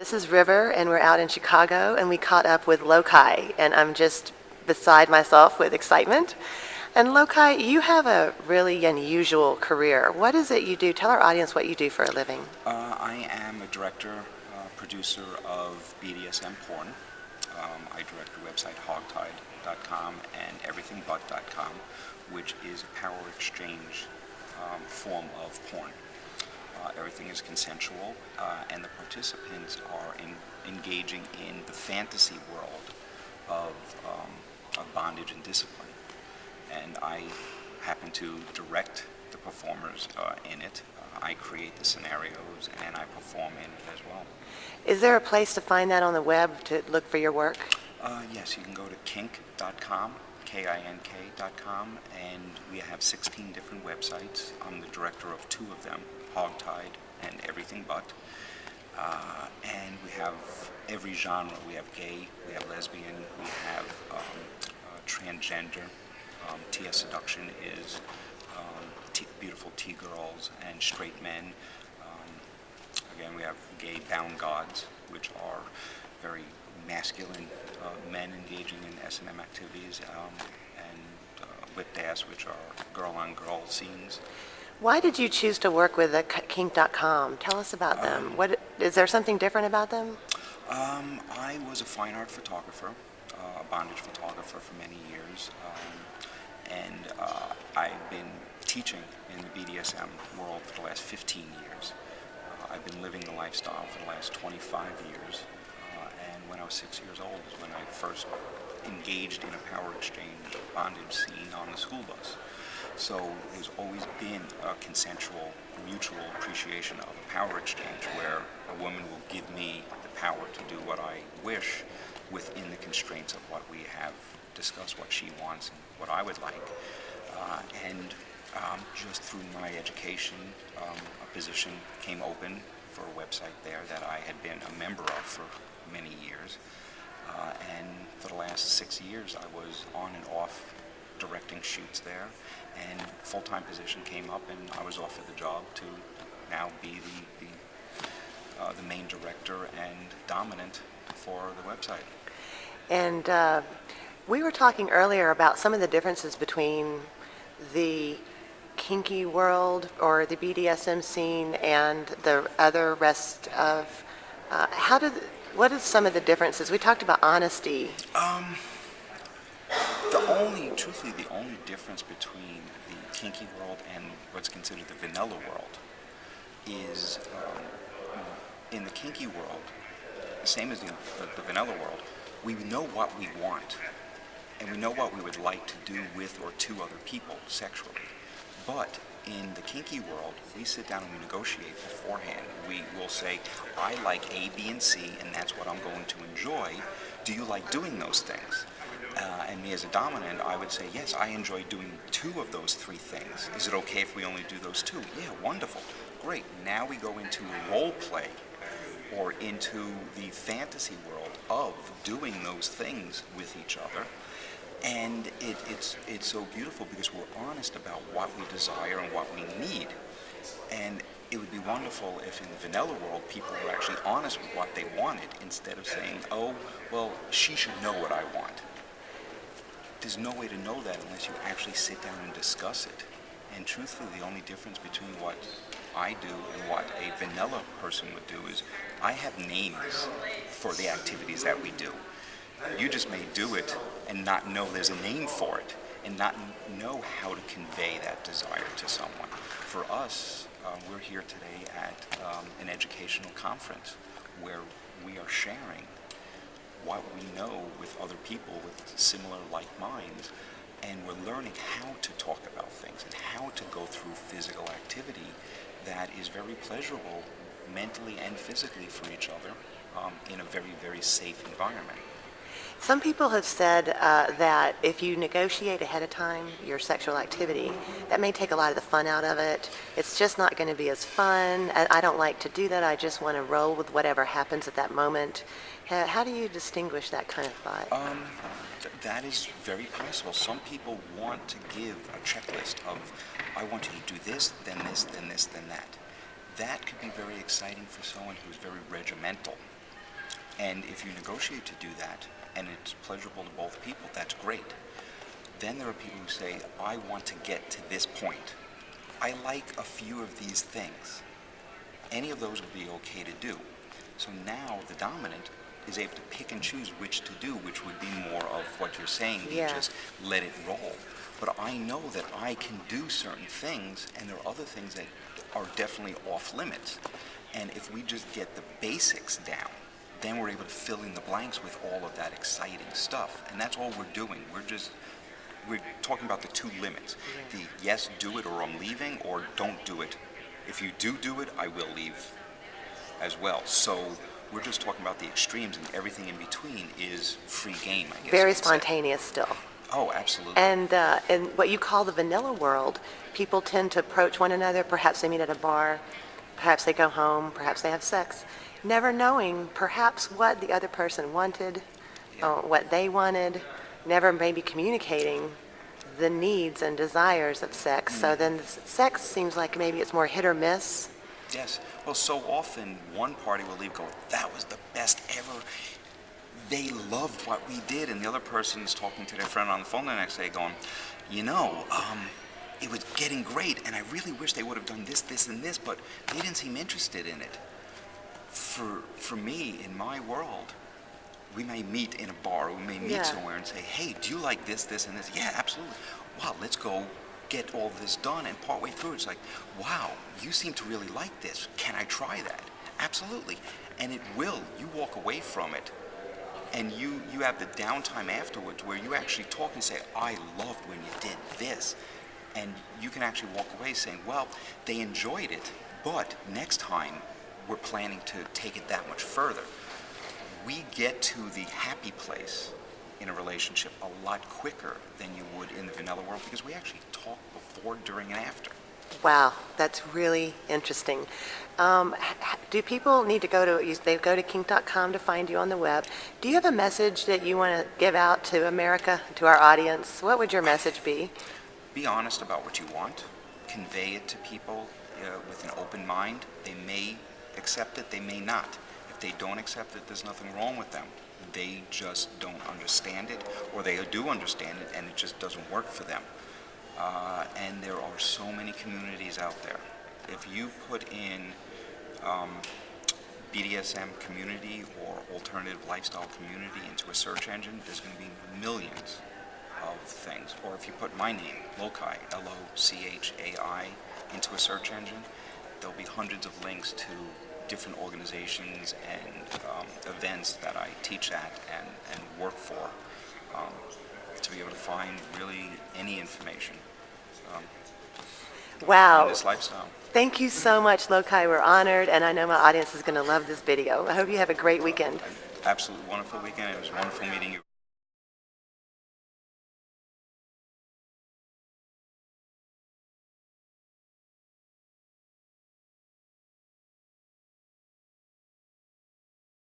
This is River, and we're out in Chicago, and we caught up with Lochai, and I'm just beside myself with excitement. And Lochai, you have a really unusual career. What is it you do? Tell our audience what you do for a living. I am a director, producer of BDSM porn. I direct the website hogtied.com and everythingbut.com, which is a power exchange form of porn. Everything is consensual, and the participants are engaging in the fantasy world of bondage and discipline. And I happen to direct the performers in it. I create the scenarios, and I perform in it as well. Is there a place to find that on the web to look for your work? Yes, you can go to kink.com, KINK.com, and we have 16 different websites. I'm the director of 2 of them, Hogtied and Everything But. And we have every genre. We have gay, we have lesbian, we have transgender. TS Seduction is beautiful T-girls and straight men. Again, we have gay bound gods, which are very masculine men engaging in S&M activities, and whipped ass, which are girl-on-girl scenes. Why did you choose to work with kink.com? Tell us about them. Is there something different about them? I was a fine art photographer, a bondage photographer for many years, and I've been teaching in the BDSM world for the last 15 years. I've been living the lifestyle for the last 25 years, and when I was 6 years old is when I first engaged in a power exchange bondage scene on the school bus. So there's always been a consensual, mutual appreciation of a power exchange where a woman will give me the power to do what I wish within the constraints of what we have discussed, what she wants and what I would like. And just through my education, a position came open for a website there that I had been a member of for many years. And for the last 6 years, I was on and off directing shoots there, and full-time position came up, and I was offered the job to now be the main director and dominant for the website. And we were talking earlier about some of the differences between the kinky world or the BDSM scene and the other rest of, what are some of the differences? We talked about honesty. Truthfully, the only difference between the kinky world and what's considered the vanilla world is, in the kinky world, same as the vanilla world, we know what we want, and we know what we would like to do with or to other people sexually. But in the kinky world, we sit down and we negotiate beforehand. We will say, I like A, B, and C, and that's what I'm going to enjoy. Do you like doing those things? And me as a dominant, I would say, yes, I enjoy doing 2 of those 3 things. Is it okay if we only do those 2? Yeah, wonderful. Great. Now we go into role play or into the fantasy world of doing those things with each other. And it's so beautiful because we're honest about what we desire and what we need. And it would be wonderful if in the vanilla world people were actually honest with what they wanted instead of saying, oh, well, she should know what I want. There's no way to know that unless you actually sit down and discuss it. And truthfully, the only difference between what I do and what a vanilla person would do is I have names for the activities that we do. You just may do it and not know there's a name for it and not know how to convey that desire to someone. For us, we're here today at an educational conference where we are sharing what we know with other people with similar like minds, and we're learning how to talk about things and how to go through physical activity that is very pleasurable mentally and physically for each other in a very, very safe environment. Some people have said that if you negotiate ahead of time your sexual activity, that may take a lot of the fun out of it. It's just not going to be as fun. I don't like to do that. I just want to roll with whatever happens at that moment. How do you distinguish that kind of thought? That is very possible. Some people want to give a checklist of, I want you to do this, then this, then this, then that. That could be very exciting for someone who's very regimental. And if you negotiate to do that, and it's pleasurable to both people, that's great. Then there are people who say, I want to get to this point. I like a few of these things. Any of those would be okay to do. So now the dominant is able to pick and choose which to do, which would be more of what you're saying, Yeah. just let it roll. But I know that I can do certain things, and there are other things that are definitely off limits. And if we just get the basics down, then we're able to fill in the blanks with all of that exciting stuff. And that's all we're doing. We're talking about the two limits. Yeah. The yes, do it or I'm leaving, or don't do it. If you do it, I will leave as well. So we're just talking about the extremes, and everything in between is free game, I guess. Very you could say. spontaneous still. Oh, absolutely. And in what you call the vanilla world, people tend to approach one another. Perhaps they meet at a bar, perhaps they go home, perhaps they have sex, never knowing perhaps what the other person wanted, what they wanted, never maybe communicating the needs and desires of sex. So then sex seems like maybe it's more hit or miss. Yes. Well, so often one party will leave, go, that was the best ever. They loved what we did, and the other person's talking to their friend on the phone the next day going, it was getting great, and I really wish they would have done this, and this, but they didn't seem interested in it. For me, in my world, we may meet in a bar, or we may meet Yeah. somewhere and say, hey, do you like this, and this? Yeah, absolutely. Wow, let's go get all this done, and partway through it's like, wow, you seem to really like this. Can I try that? Absolutely. And it will. You walk away from it, and you have the downtime afterwards where you actually talk and say, I loved when you did this. And you can actually walk away saying, well, they enjoyed it, but next time we're planning to take it that much further. We get to the happy place in a relationship a lot quicker than you would in the vanilla world, because we actually talk before, during, and after. Wow, that's really interesting. Do people need to they go to kink.com to find you on the web. Do you have a message that you want to give out to America, to our audience? What would your message be? Be honest about what you want. Convey it to people with an open mind. They may accept it, they may not. If they don't accept it, there's nothing wrong with them. They just don't understand it, or they do understand it and it just doesn't work for them. And there are so many communities out there. If you put in BDSM community or alternative lifestyle community into a search engine, there's going to be millions of things. Or if you put my name, Lochai, Lochai, into a search engine, there'll be hundreds of links to different organizations and events that I teach at and work for, to be able to find really any information on Wow. this lifestyle. Thank you so much, Lochai. We're honored, and I know my audience is going to love this video. I hope you have a great weekend. Absolutely wonderful weekend. It was wonderful meeting you.